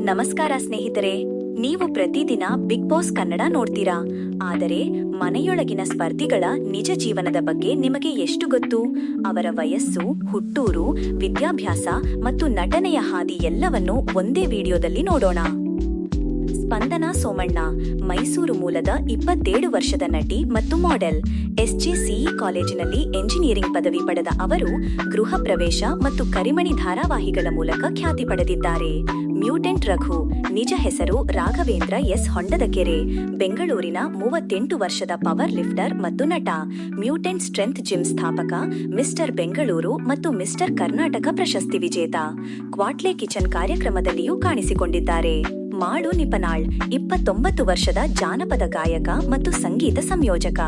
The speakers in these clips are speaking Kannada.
ನಮಸ್ಕಾರ ಸ್ನೇಹಿತರೆ, ನೀವು ಪ್ರತಿದಿನ ಬಿಗ್ ಬಾಸ್ ಕನ್ನಡ ನೋಡ್ತೀರಾ. ಆದರೆ ಮನೆಯೊಳಗಿನ ಸ್ಪರ್ಧಿಗಳ ನಿಜ ಜೀವನದ ಬಗ್ಗೆ ನಿಮಗೆ ಎಷ್ಟು ಗೊತ್ತು? ಅವರ ವಯಸ್ಸು, ಹುಟ್ಟೂರು, ವಿದ್ಯಾಭ್ಯಾಸ ಮತ್ತು ನಟನೆಯ ಹಾದಿ ಎಲ್ಲವನ್ನೂ ಒಂದೇ ವಿಡಿಯೋದಲ್ಲಿ ನೋಡೋಣ. ಸ್ಪಂದನಾ ಸೋಮಣ್ಣ ಮೈಸೂರು ಮೂಲದ 27 ವರ್ಷದ ನಟಿ ಮತ್ತು ಮಾಡೆಲ್. SJCE ಕಾಲೇಜಿನಲ್ಲಿ ಎಂಜಿನಿಯರಿಂಗ್ ಪದವಿ ಪಡೆದ ಅವರು ಗೃಹ ಪ್ರವೇಶ ಮತ್ತು ಕರಿಮಣಿ ಧಾರಾವಾಹಿಗಳ ಮೂಲಕ ಖ್ಯಾತಿ ಪಡೆದಿದ್ದಾರೆ. ಮ್ಯೂಟೆಂಟ್ ರಘು ನಿಜ ಹೆಸರು ರಾಘವೇಂದ್ರ ಎಸ್ ಹೊಂಡದಕೆರೆ, ಬೆಂಗಳೂರಿನ 38 ವರ್ಷದ ಪವರ್ ಲಿಫ್ಟರ್ ಮತ್ತು ನಟ. ಮ್ಯೂಟೆಂಟ್ ಸ್ಟ್ರೆಂತ್ ಜಿಮ್ ಸ್ಥಾಪಕ, ಮಿಸ್ಟರ್ ಬೆಂಗಳೂರು ಮತ್ತು ಮಿಸ್ಟರ್ ಕರ್ನಾಟಕ ಪ್ರಶಸ್ತಿ ವಿಜೇತ. ಕ್ವಾಟ್ಲೆ ಕಿಚನ್ ಕಾರ್ಯಕ್ರಮದಲ್ಲಿಯೂ ಕಾಣಿಸಿಕೊಂಡಿದ್ದಾರೆ. ಮಾಡು ನಿಪನಾಳ್ 29 ವರ್ಷದ ಜಾನಪದ ಗಾಯಕ ಮತ್ತು ಸಂಗೀತ ಸಂಯೋಜಕ.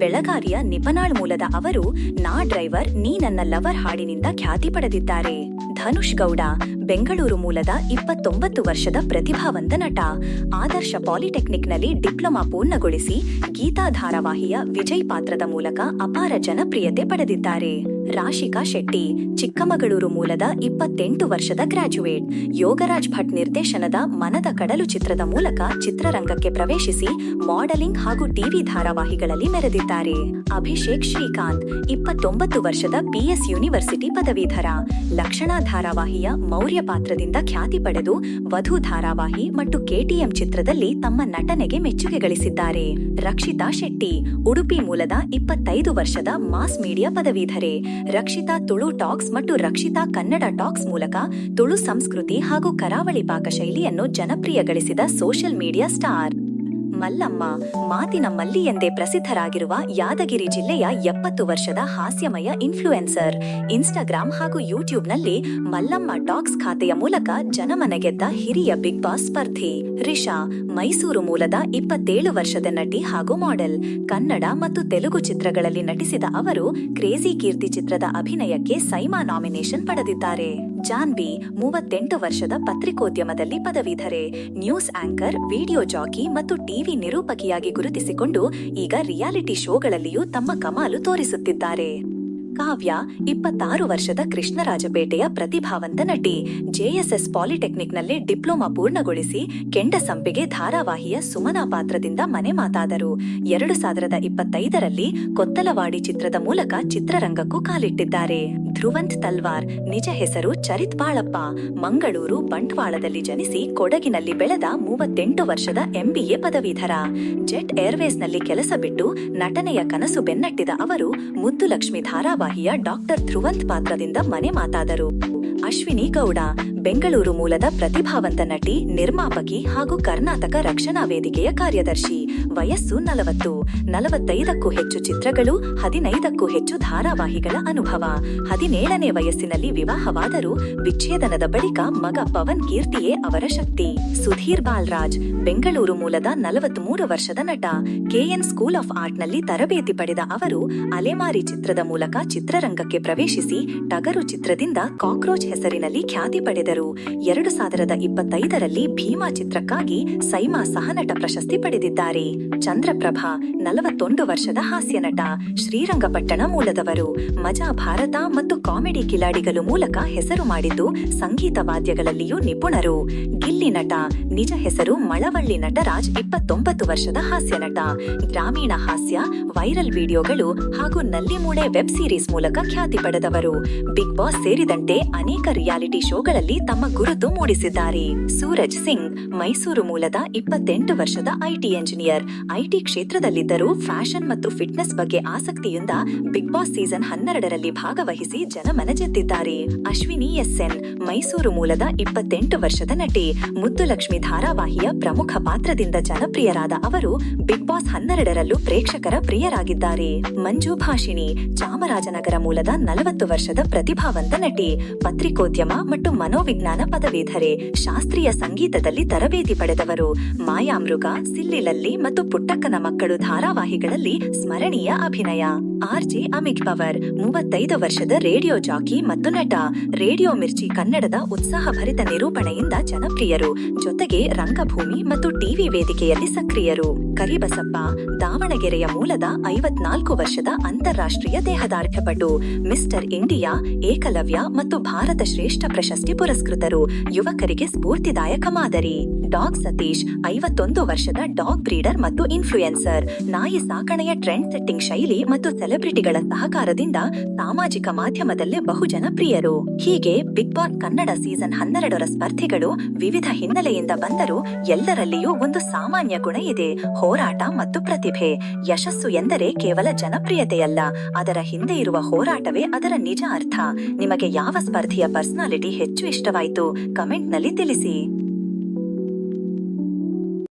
ಬೆಳಗಾವಿಯ ನಿಪನಾಳ್ ಮೂಲದ ಅವರು ನಾ ಡ್ರೈವರ್ ನೀ ನನ್ನ ಲವರ್ ಹಾಡಿನಿಂದ ಖ್ಯಾತಿ ಪಡೆದಿದ್ದಾರೆ. ಧನುಷ್ ಗೌಡ ಬೆಂಗಳೂರು ಮೂಲದ 29 ವರ್ಷದ ಪ್ರತಿಭಾವಂತ ನಟ. ಆದರ್ಶ ಪಾಲಿಟೆಕ್ನಿಕ್ನಲ್ಲಿ ಡಿಪ್ಲೊಮಾ ಪೂರ್ಣಗೊಳಿಸಿ ಗೀತಾ ಧಾರಾವಾಹಿಯ ವಿಜಯ್ ಪಾತ್ರದ ಮೂಲಕ ಅಪಾರ ಜನಪ್ರಿಯತೆ ಪಡೆದಿದ್ದಾರೆ. ರಾಶಿಕಾ ಶೆಟ್ಟಿ ಚಿಕ್ಕಮಗಳೂರು ಮೂಲದ 28 ವರ್ಷದ ಗ್ರಾಜ್ಯುಯೇಟ್. ಯೋಗರಾಜ್ ಭಟ್ ನಿರ್ದೇಶನದ ಮನದ ಕಡಲು ಚಿತ್ರದ ಮೂಲಕ ಚಿತ್ರರಂಗಕ್ಕೆ ಪ್ರವೇಶಿಸಿ ಮಾಡೆಲಿಂಗ್ ಹಾಗೂ ಟಿವಿ ಧಾರಾವಾಹಿಗಳಲ್ಲಿ ಮೆರೆದಿದ್ದಾರೆ. ಅಭಿಷೇಕ್ ಶ್ರೀಕಾಂತ್ 29 ವರ್ಷದ PS ಯೂನಿವರ್ಸಿಟಿ ಪದವೀಧರ. ಲಕ್ಷಣಾ ಧಾರಾವಾಹಿಯ ಮೌರ್ಯ ಪಾತ್ರದಿಂದ ಖ್ಯಾತಿ ಪಡೆದು ವಧು ಧಾರಾವಾಹಿ ಮತ್ತು KTM ಚಿತ್ರದಲ್ಲಿ ತಮ್ಮ ನಟನೆಗೆ ಮೆಚ್ಚುಗೆ ಗಳಿಸಿದ್ದಾರೆ. ರಕ್ಷಿತಾ ಶೆಟ್ಟಿ ಉಡುಪಿ ಮೂಲದ 25 ವರ್ಷದ ಮಾಸ್ ಮೀಡಿಯಾ ಪದವೀಧರೆ. ರಕ್ಷಿತಾ ತುಳು ಟಾಕ್ಸ್ ಮತ್ತು ರಕ್ಷಿತಾ ಕನ್ನಡ ಟಾಕ್ಸ್ ಮೂಲಕ ತುಳು ಸಂಸ್ಕೃತಿ ಹಾಗೂ ಕರಾವಳಿ ಪಾಕಶೈಲಿಯನ್ನು ಜನಪ್ರಿಯಗೊಳಿಸಿದ ಸೋಷಿಯಲ್ ಮೀಡಿಯಾ ಸ್ಟಾರ್. ಮಲ್ಲಮ್ಮ ಮಾತಿನ ಮಲ್ಲಿ ಎಂದೇ ಪ್ರಸಿದ್ಧರಾಗಿರುವ ಯಾದಗಿರಿ ಜಿಲ್ಲೆಯ 70 ವರ್ಷದ ಹಾಸ್ಯಮಯ ಇನ್ಫ್ಲೂಯೆನ್ಸರ್. ಇನ್ಸ್ಟಾಗ್ರಾಮ್ ಹಾಗೂ ಯೂಟ್ಯೂಬ್ನಲ್ಲಿ ಮಲ್ಲಮ್ಮ ಟಾಕ್ಸ್ ಖಾತೆಯ ಮೂಲಕ ಜನಮನ ಗೆದ್ದ ಹಿರಿಯ ಬಿಗ್ ಬಾಸ್ ಸ್ಪರ್ಧಿ. ರಿಷಾ ಮೈಸೂರು ಮೂಲದ 27 ವರ್ಷದ ನಟಿ ಹಾಗೂ ಮಾಡೆಲ್. ಕನ್ನಡ ಮತ್ತು ತೆಲುಗು ಚಿತ್ರಗಳಲ್ಲಿ ನಟಿಸಿದ ಅವರು ಕ್ರೇಜಿ ಕೀರ್ತಿ ಚಿತ್ರದ ಅಭಿನಯಕ್ಕೆ ಸೈಮಾ ನಾಮಿನೇಷನ್ ಪಡೆದಿದ್ದಾರೆ. ಜಾನ್ವಿ 38 ವರ್ಷದ ಪತ್ರಿಕೋದ್ಯಮದಲ್ಲಿ ಪದವೀಧರೆ. ನ್ಯೂಸ್ ಆಂಕರ್, ವಿಡಿಯೋ ಜಾಕಿ ಮತ್ತು ಟಿವಿ ನಿರೂಪಕಿಯಾಗಿ ಗುರುತಿಸಿಕೊಂಡು ಈಗ ರಿಯಾಲಿಟಿ ಶೋಗಳಲ್ಲಿಯೂ ತಮ್ಮ ಕಮಾಲು ತೋರಿಸುತ್ತಿದ್ದಾರೆ. ಕಾವ್ಯ 26 ವರ್ಷದ ಕೃಷ್ಣರಾಜಪೇಟೆಯ ಪ್ರತಿಭಾವಂತ ನಟಿ. JSS ಪಾಲಿಟೆಕ್ನಿಕ್ನಲ್ಲಿ ಡಿಪ್ಲೊಮಾ ಪೂರ್ಣಗೊಳಿಸಿ ಕೆಂಡಸಂಪಿಗೆ ಧಾರಾವಾಹಿಯ ಸುಮನಾ ಪಾತ್ರದಿಂದ ಮನೆ ಮಾತಾದರು. 2025ರಲ್ಲಿ ಕೊತ್ತಲವಾಡಿ ಚಿತ್ರದ ಮೂಲಕ ಚಿತ್ರರಂಗಕ್ಕೂ ಕಾಲಿಟ್ಟಿದ್ದಾರೆ. ಧ್ರುವಂತ್ ತಲ್ವಾರ್ ನಿಜ ಹೆಸರು ಚರಿತ್ ಬಾಳಪ್ಪ. ಮಂಗಳೂರು ಬಂಟ್ವಾಳದಲ್ಲಿ ಜನಿಸಿ ಕೊಡಗಿನಲ್ಲಿ ಬೆಳೆದ 38 ವರ್ಷದ MBA ಪದವೀಧರ. ಜೆಟ್ ಏರ್ವೇಸ್ನಲ್ಲಿ ಕೆಲಸ ಬಿಟ್ಟು ನಟನೆಯ ಕನಸು ಬೆನ್ನಟ್ಟಿದ ಅವರು ಮುದ್ದುಲಕ್ಷ್ಮಿ ಧಾರಾವಾಹಿಯ ಡಾಕ್ಟರ್ ಧ್ರುವಂತ್ ಪಾತ್ರದಿಂದ ಮನೆ ಮಾತಾದರು. ಅಶ್ವಿನಿ ಗೌಡ ಬೆಂಗಳೂರು ಮೂಲದ ಪ್ರತಿಭಾವಂತ ನಟಿ, ನಿರ್ಮಾಪಕಿ ಹಾಗೂ ಕರ್ನಾಟಕ ರಕ್ಷಣಾ ವೇದಿಕೆಯ ಕಾರ್ಯದರ್ಶಿ. ವಯಸ್ಸು 40. 45ಕ್ಕೂ ಹೆಚ್ಚು ಚಿತ್ರಗಳು, 15ಕ್ಕೂ ಹೆಚ್ಚು ಧಾರಾವಾಹಿಗಳ ಅನುಭವ. 17ನೇ ವಯಸ್ಸಿನಲ್ಲಿ ವಿವಾಹವಾದರೂ ವಿಚ್ಛೇದನದ ಬಳಿಕ ಮಗ ಪವನ್ ಕೀರ್ತಿಯೇ ಅವರ ಶಕ್ತಿ. ಸುಧೀರ್ ಬಾಲ್ರಾಜ್ ಬೆಂಗಳೂರು ಮೂಲದ 43 ವರ್ಷದ ನಟ. KN ಸ್ಕೂಲ್ ಆಫ್ ಆರ್ಟ್ನಲ್ಲಿ ತರಬೇತಿ ಪಡೆದ ಅವರು ಅಲೆಮಾರಿ ಚಿತ್ರದ ಮೂಲಕ ಚಿತ್ರರಂಗಕ್ಕೆ ಪ್ರವೇಶಿಸಿ ಟಗರು ಚಿತ್ರದಿಂದ ಕಾಕ್ರೋಚ್ ಹೆಸರಿನಲ್ಲಿ ಖ್ಯಾತಿ ಪಡೆದರು. 2025ರಲ್ಲಿ ಭೀಮಾ ಚಿತ್ರಕ್ಕಾಗಿ ಸೈಮಾ ಸಹನಟ ಪ್ರಶಸ್ತಿ ಪಡೆದಿದ್ದಾರೆ. ಚಂದ್ರಪ್ರಭಾ 41 ವರ್ಷದ ಹಾಸ್ಯ ನಟ. ಶ್ರೀರಂಗಪಟ್ಟಣ ಮೂಲದವರು. ಮಜಾ ಭಾರತ ಮತ್ತು ಕಾಮಿಡಿ ಕಿಲಾಡಿಗಳು ಮೂಲಕ ಹೆಸರು ಮಾಡಿದ್ದು ಸಂಗೀತ ವಾದ್ಯಗಳಲ್ಲಿಯೂ ನಿಪುಣರು. ಗಿಲ್ಲಿ ನಟ ನಿಜ ಹೆಸರು ಮಳವಳ್ಳಿ ನಟರಾಜ್ 29 ವರ್ಷದ ಹಾಸ್ಯ ನಟ. ಗ್ರಾಮೀಣ ಹಾಸ್ಯ, ವೈರಲ್ ವಿಡಿಯೋಗಳು ಹಾಗೂ ನಲ್ಲಿಮೂಳೆ ವೆಬ್ ಸೀರೀಸ್ ಮೂಲಕ ಖ್ಯಾತಿ ಪಡೆದವರು. ಬಿಗ್ ಬಾಸ್ ಸೇರಿದಂತೆ ಅನೇಕ ರಿಯಾಲಿಟಿ ಶೋಗಳಲ್ಲಿ ತಮ್ಮ ಗುರುತು ಮೂಡಿಸಿದ್ದಾರೆ. ಸೂರಜ್ ಸಿಂಗ್ ಮೈಸೂರು ಮೂಲದ 28 ವರ್ಷದ IT ಎಂಜಿನಿಯರ್. IT ಕ್ಷೇತ್ರದಲ್ಲಿದ್ದರೂ ಫ್ಯಾಷನ್ ಮತ್ತು ಫಿಟ್ನೆಸ್ ಬಗ್ಗೆ ಆಸಕ್ತಿಯಿಂದ ಬಿಗ್ ಬಾಸ್ ಸೀಸನ್ 12ರಲ್ಲಿ ಭಾಗವಹಿಸಿ ಜನಮನ ಗೆದ್ದಿದ್ದಾರೆ. ಅಶ್ವಿನಿ SN ಮೈಸೂರು ಮೂಲದ 28 ವರ್ಷದ ನಟಿ. ಮುದ್ದುಲಕ್ಷ್ಮಿ ಧಾರಾವಾಹಿಯ ಪ್ರಮುಖ ಪಾತ್ರದಿಂದ ಜನಪ್ರಿಯರಾದ ಅವರು ಬಿಗ್ ಬಾಸ್ 12ರಲ್ಲೂ ಪ್ರೇಕ್ಷಕರ ಪ್ರಿಯರಾಗಿದ್ದಾರೆ. ಮಂಜು ಭಾಷಿಣಿ ಚಾಮರಾಜನಗರ ಮೂಲದ 40 ವರ್ಷದ ಪ್ರತಿಭಾವಂತ ನಟಿ. ಪತ್ರಿಕೋದ್ಯಮ ಮತ್ತು ಮನೋವಿಜ್ಞಾನ ಪದವೀಧರೆ. ಶಾಸ್ತ್ರೀಯ ಸಂಗೀತದಲ್ಲಿ ತರಬೇತಿ ಪಡೆದವರು. ಮಾಯಾಮೃಗ, ಸಿಲ್ಲಿಲಲ್ಲಿ ಮತ್ತು ಪುಟ್ಟಕ್ಕನ ಮಕ್ಕಳು ಧಾರಾವಾಹಿಗಳಲ್ಲಿ ಸ್ಮರಣೀಯ ಅಭಿನಯ. ಆರ್ಜೆ ಅಮಿತ್ ಪವರ್ 35 ವರ್ಷದ ರೇಡಿಯೋ ಜಾಕಿ ಮತ್ತು ನಟ. ರೇಡಿಯೋ ಮಿರ್ಚಿ ಕನ್ನಡದ ಉತ್ಸಾಹಭರಿತ ನಿರೂಪಣೆಯಿಂದ ಜನಪ್ರಿಯರು. ಜೊತೆಗೆ ರಂಗಭೂಮಿ ಮತ್ತು ಟಿವಿ ವೇದಿಕೆಯಲ್ಲಿ ಸಕ್ರಿಯರು. ಕರಿಬಸಪ್ಪ ದಾವಣಗೆರೆಯ ಮೂಲದ 54 ವರ್ಷದ ಅಂತಾರಾಷ್ಟ್ರೀಯ ದೇಹದಾರ್ಢ್ಯಪಟು. ಮಿಸ್ಟರ್ ಇಂಡಿಯಾ, ಏಕಲವ್ಯ ಮತ್ತು ಭಾರತ ಶ್ರೇಷ್ಠ ಪ್ರಶಸ್ತಿ ಪುರಸ್ಕೃತರು. ಯುವಕರಿಗೆ ಸ್ಫೂರ್ತಿದಾಯಕ ಮಾದರಿ. ಡಾಗ್ ಸತೀಶ್ 51 ವರ್ಷದ ಡಾಗ್ ಬ್ರೀಡರ್ ಮತ್ತು ಇನ್ಫ್ಲೂಯೆನ್ಸರ್. ನಾಯಿ ಸಾಕಣೆಯ ಟ್ರೆಂಡ್ ಸೆಟ್ಟಿಂಗ್ ಶೈಲಿ ಮತ್ತು ಸೆಲೆಬ್ರಿಟಿಗಳ ಸಹಕಾರದಿಂದ ಸಾಮಾಜಿಕ ಮಾಧ್ಯಮದಲ್ಲೇ ಬಹುಜನಪ್ರಿಯರು. ಹೀಗೆ ಬಿಗ್ ಬಾಸ್ ಕನ್ನಡ ಸೀಸನ್ 12ರ ಸ್ಪರ್ಧಿಗಳು ವಿವಿಧ ಹಿನ್ನೆಲೆಯಿಂದ ಬಂದರೂ ಎಲ್ಲರಲ್ಲಿಯೂ ಒಂದು ಸಾಮಾನ್ಯ ಗುಣ ಇದೆ: ಹೋರಾಟ ಮತ್ತು ಪ್ರತಿಭೆ. ಯಶಸ್ಸು ಎಂದರೆ ಕೇವಲ ಜನಪ್ರಿಯತೆಯಲ್ಲ, ಅದರ ಹಿಂದೆ ಇರುವ ಹೋರಾಟವೇ ಅದರ ನಿಜ ಅರ್ಥ. ನಿಮಗೆ ಯಾವ ಸ್ಪರ್ಧಿಯ ಪರ್ಸನಾಲಿಟಿ ಹೆಚ್ಚು ಇಷ್ಟವಾಯಿತು? ಕಮೆಂಟ್ನಲ್ಲಿ ತಿಳಿಸಿ.